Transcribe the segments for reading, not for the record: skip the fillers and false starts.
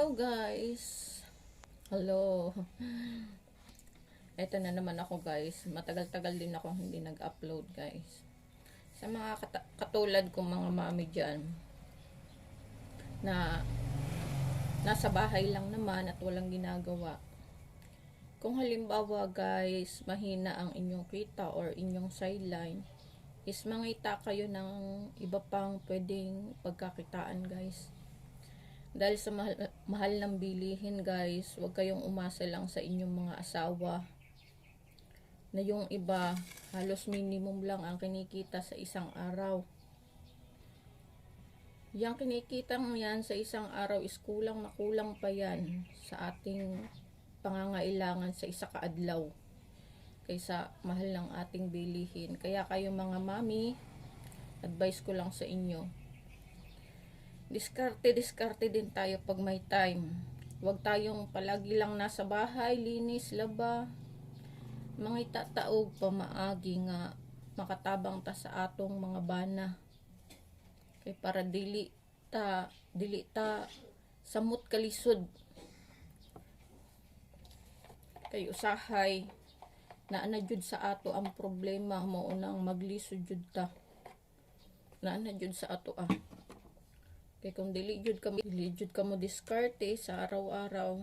Hello guys. Hello. Eto na naman ako guys. Matagal-tagal din ako hindi nag-upload guys. Sa mga katulad kong mga mami dyan na nasa bahay lang naman at walang ginagawa. Kung halimbawa guys, mahina ang inyong kita or inyong sideline, is mangita kayo ng iba pang pwedeng pagkakitaan guys. Dahil sa mahal ng bilihin guys, huwag kayong umasa lang sa inyong mga asawa na yung iba halos minimum lang ang kinikita sa isang araw. Yang kinikita yan sa isang araw is kulang na kulang pa yan sa ating pangangailangan sa isa kaadlaw kaysa mahal ng ating bilihin. Kaya kayo mga mami, advice ko lang sa inyo, diskarte din tayo pag may time. Huwag tayong palagi lang nasa bahay, linis, laba. Mga taog pamaagi nga makatabang ta sa atong mga bana. Kay para dili ta samot kalisod. Kay usahay na jud sa ato ang problema mo unang maglisod jud ta. Na jud sa ato Kaya kung dili jud ka mo diskarte sa araw-araw,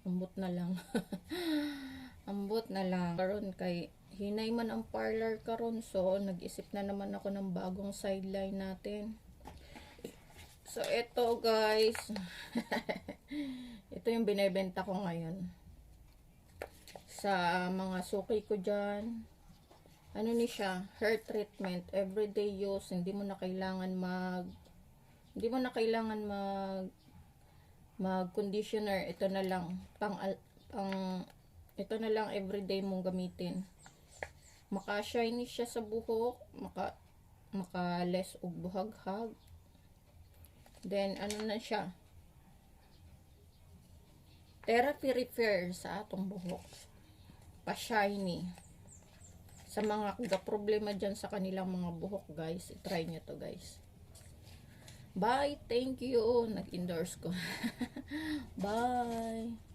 ambot na lang. Ambot na lang. Karon kay hinay man ang parlor karon, so nag-isip na naman ako ng bagong sideline natin. So eto guys. Ito yung binebenta ko ngayon. Sa mga suki ko diyan. Ano ni siya? Hair treatment, everyday use, hindi mo na kailangan mag conditioner. Ito na lang ito na lang everyday mong gamitin. Maka-shiny siya sa buhok, maka less og buhaghag. Then ano na siya? Therapy repair sa atong buhok. Pa-shiny. Sa mga problema diyan sa kanilang mga buhok guys, i-try niyo to guys. Bye, thank you. Nag-endorse ko. Bye.